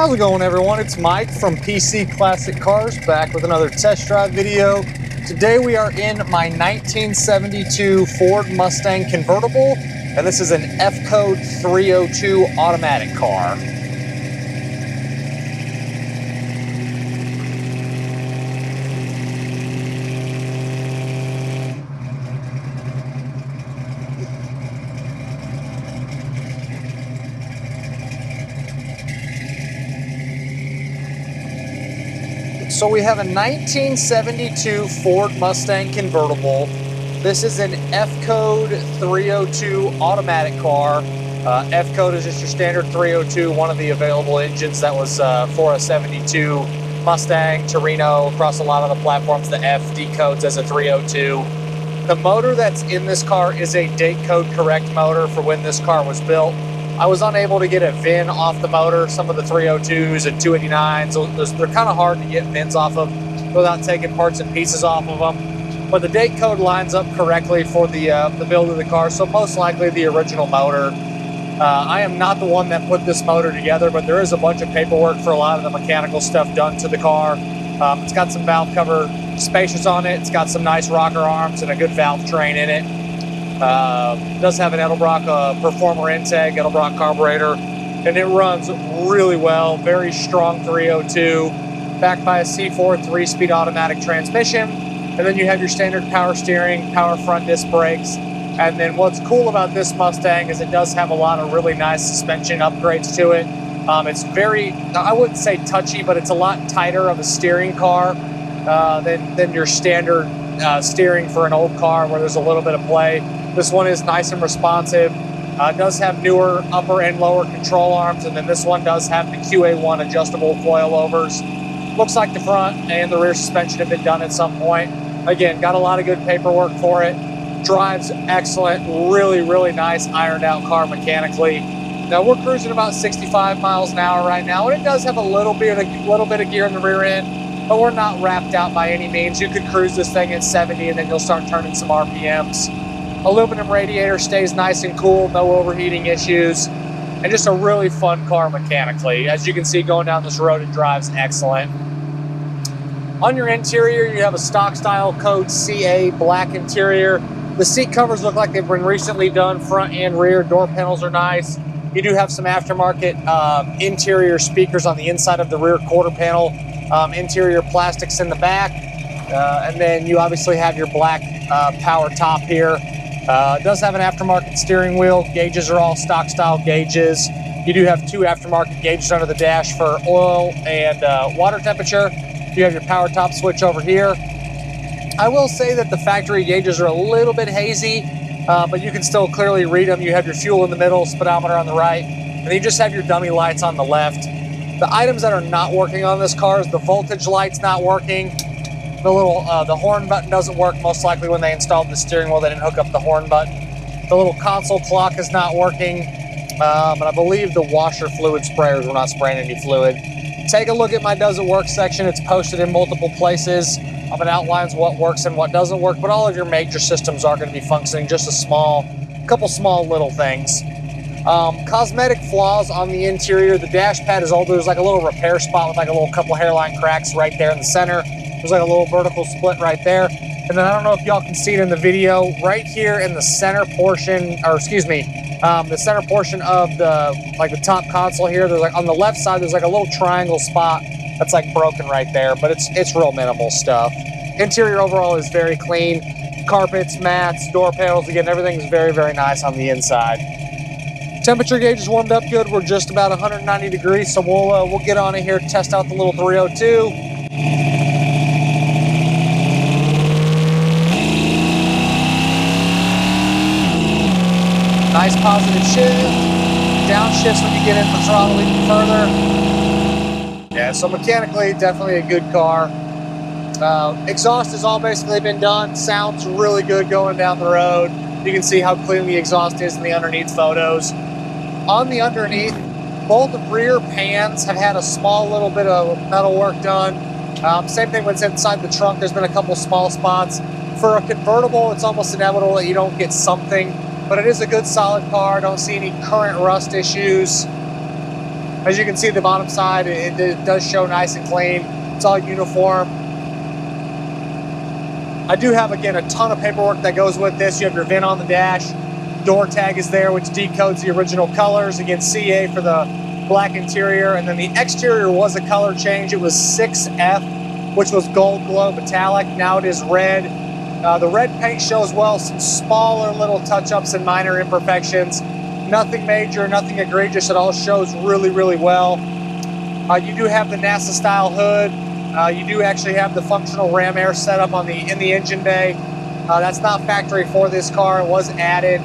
How's it going, everyone? It's Mike from PC Classic Cars, back with another test drive video. Today we are in my 1972 Ford Mustang Convertible, and this is an F-Code 302 automatic car. So we have a 1972 Ford Mustang Convertible. This is an F-Code 302 automatic car. F-Code is just your standard 302, one of the available engines that was for a 72 Mustang, Torino, across a lot of the platforms. The F decodes as a 302. The motor that's in this car is a date code correct motor for when this car was built. I was unable to get a VIN off the motor. Some of the 302s and 289s, they're kind of hard to get VINs off of without taking parts and pieces off of them. But the date code lines up correctly for the build of the car, so most likely the original motor. I am not the one that put this motor together, but there is a bunch of paperwork for a lot of the mechanical stuff done to the car. It's got some valve cover spacers on it. It's got some nice rocker arms and a good valve train in it. Does have an Edelbrock Performer intake, Edelbrock carburetor, and it runs really well. Very strong 302, backed by a C4 3-speed automatic transmission. And then you have your standard power steering, power front disc brakes. And then what's cool about this Mustang is it does have a lot of really nice suspension upgrades to it. It's very, I wouldn't say touchy, but it's a lot tighter of a steering car than your standard steering for an old car where there's a little bit of play. This one is nice and responsive. It does have newer upper and lower control arms, and then this one does have the QA1 adjustable coilovers. Looks like the front and the rear suspension have been done at some point. Again, got a lot of good paperwork for it. Drives excellent, really, really nice ironed out car mechanically. Now we're cruising about 65 miles an hour right now, and it does have a little bit of gear in the rear end, but we're not wrapped out by any means. You could cruise this thing at 70 and then you'll start turning some RPMs. Aluminum radiator, stays nice and cool, no overheating issues, and just a really fun car mechanically. As you can see, going down this road, it drives excellent. On your interior, you have a stock style code CA black interior. The seat covers look like they've been recently done, front and rear. Door panels are nice. You do have some aftermarket interior speakers on the inside of the rear quarter panel, interior plastics in the back, and then you obviously have your black power top here. It does have an aftermarket steering wheel. Gauges are all stock style gauges. You do have two aftermarket gauges under the dash for oil and water temperature. You have your power top switch over here. I will say that the factory gauges are a little bit hazy, but you can still clearly read them. You have your fuel in the middle, speedometer on the right, and then you just have your dummy lights on the left. The items that are not working on this car is the voltage light's not working. The horn button doesn't work. Most likely when they installed the steering wheel, they didn't hook up the horn button. The little console clock is not working, and I believe the washer fluid sprayers were not spraying any fluid. Take a look at my doesn't work section. It's posted in multiple places. It outlines what works and what doesn't work, but all of your major systems are going to be functioning. Just a couple small little things. Cosmetic flaws on the interior. The dash pad is old. There's like a little repair spot with like a little couple hairline cracks right there in the center. There's like a little vertical split right there. And then I don't know if y'all can see it in the video, right here in the center portion, or excuse me, the center portion of the top console here, there's like on the left side, there's like a little triangle spot that's like broken right there, but it's real minimal stuff. Interior overall is very clean. Carpets, mats, door panels, again, everything's very, very nice on the inside. Temperature gauge is warmed up good. We're just about 190 degrees, so we'll get on in here, test out the little 302. Nice positive shift, downshifts when you get in the throttle even further. Yeah, so mechanically, definitely a good car. Exhaust has all basically been done. Sounds really good going down the road. You can see how clean the exhaust is in the underneath photos. On the underneath, both rear pans have had a small little bit of metal work done. Same thing when it's inside the trunk. There's been a couple small spots. For a convertible, it's almost inevitable that you don't get something, but it is a good solid car. Don't see any current rust issues. As you can see, the bottom side, it does show nice and clean. It's all uniform. I do have, again, a ton of paperwork that goes with this. You have your VIN on the dash. Door tag is there, which decodes the original colors. Again, CA for the black interior. And then the exterior was a color change. It was 6F, which was gold glow metallic. Now it is red. The red paint shows well, some smaller little touch-ups and minor imperfections. Nothing major, nothing egregious. It all shows really, really well. You do have the NASA-style hood. You do actually have the functional ram air setup in the engine bay. That's not factory for this car. It was added.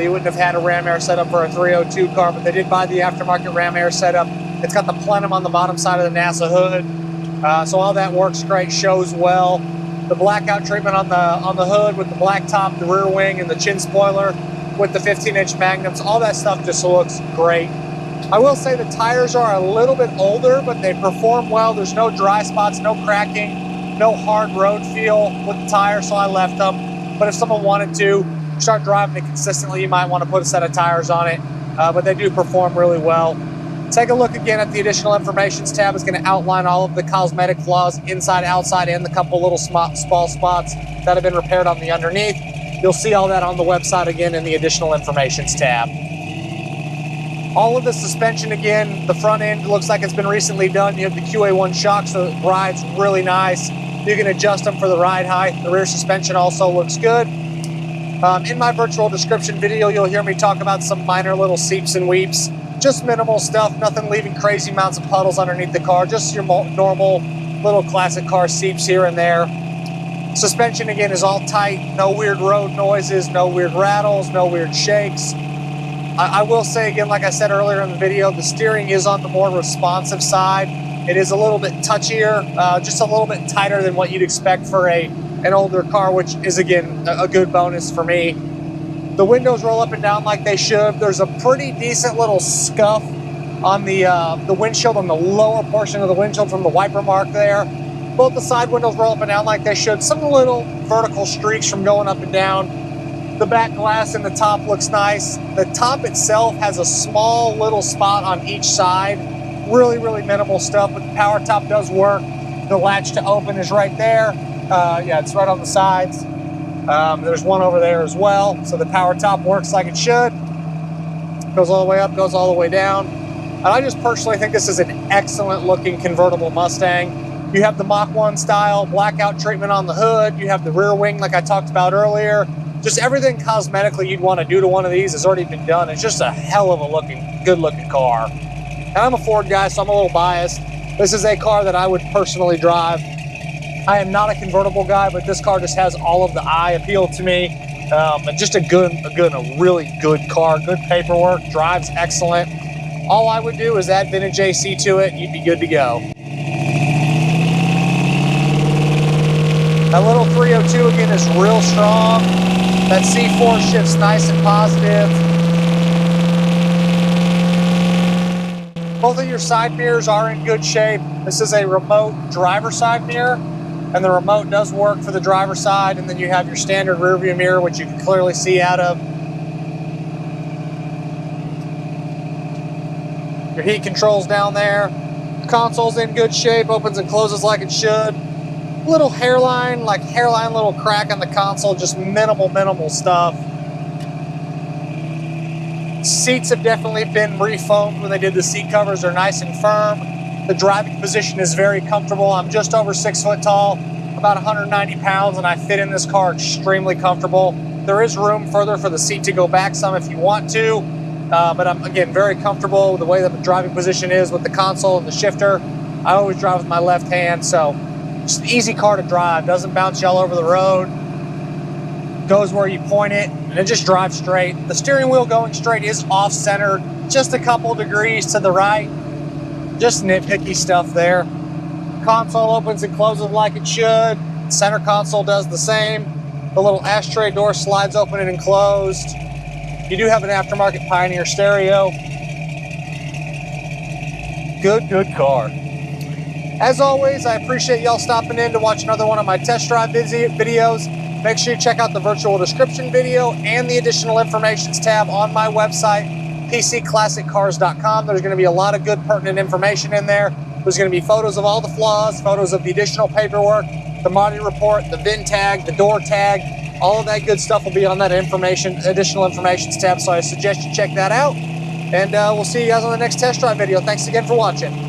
You wouldn't have had a ram air setup for a 302 car, but they did buy the aftermarket ram air setup. It's got the plenum on the bottom side of the NASA hood. So all that works great, shows well. The blackout treatment on the hood with the black top, the rear wing, and the chin spoiler with the 15-inch magnums, all that stuff just looks great. I will say the tires are a little bit older, but they perform well. There's no dry spots, no cracking, no hard road feel with the tires, so I left them. But if someone wanted to start driving it consistently, you might want to put a set of tires on it, but they do perform really well. Take a look again at the additional informations tab. It's going to outline all of the cosmetic flaws inside, outside, and the couple little small spots that have been repaired on the underneath. You'll see all that on the website again in the additional informations tab. All of the suspension, again, the front end looks like it's been recently done. You have the QA1 shocks, so it rides really nice. You can adjust them for the ride height. The rear suspension also looks good. In my virtual description video, you'll hear me talk about some minor little seeps and weeps. Just minimal stuff, nothing leaving crazy amounts of puddles underneath the car, just your normal little classic car seeps here and there. Suspension, again, is all tight, no weird road noises, no weird rattles, no weird shakes. I will say, again, like I said earlier in the video, the steering is on the more responsive side. It is a little bit touchier, just a little bit tighter than what you'd expect for an older car, which is, again, a good bonus for me. The windows roll up and down like they should. There's a pretty decent little scuff on the windshield, on the lower portion of the windshield from the wiper mark there. Both the side windows roll up and down like they should. Some little vertical streaks from going up and down. The back glass in the top looks nice. The top itself has a small little spot on each side. Really, really minimal stuff, but the power top does work. The latch to open is right there. Yeah, it's right on the sides. There's one over there as well. So the power top works like it should. Goes all the way up, goes all the way down. And I just personally think this is an excellent looking convertible Mustang. You have the Mach 1 style blackout treatment on the hood. You have the rear wing like I talked about earlier. Just everything cosmetically you'd want to do to one of these has already been done. It's just a hell of a good looking car. And I'm a Ford guy, so I'm a little biased. This is a car that I would personally drive. I am not a convertible guy, but this car just has all of the eye appeal to me. And just a really good car, good paperwork, drives excellent. All I would do is add vintage AC to it, and you'd be good to go. That little 302 again is real strong. That C4 shifts nice and positive. Both of your side mirrors are in good shape. This is a remote driver side mirror, and the remote does work for the driver's side, and then you have your standard rear view mirror, which you can clearly see out of. Your heat controls down there. The console's in good shape, opens and closes like it should. Little hairline little crack on the console, just minimal stuff. Seats have definitely been refoamed when they did the seat covers. They're nice and firm. The driving position is very comfortable. I'm just over 6 foot tall, about 190 pounds, and I fit in this car extremely comfortable. There is room further for the seat to go back some if you want to, but I'm, again, very comfortable with the way that the driving position is with the console and the shifter. I always drive with my left hand, so just an easy car to drive. Doesn't bounce you all over the road. Goes where you point it, and it just drives straight. The steering wheel going straight is off-centered, just a couple degrees to the right. Just nitpicky stuff there. Console opens and closes like it should. Center console does the same. The little ashtray door slides open and closed. You do have an aftermarket Pioneer stereo. Good car. As always, I appreciate y'all stopping in to watch another one of my test drive videos. Make sure you check out the virtual description video and the additional informations tab on my website. PCClassicCars.com. There's going to be a lot of good pertinent information in there. There's going to be photos of all the flaws, photos of the additional paperwork, the Marty report, the VIN tag, the door tag, all of that good stuff will be on that additional information tab. So I suggest you check that out. And we'll see you guys on the next test drive video. Thanks again for watching.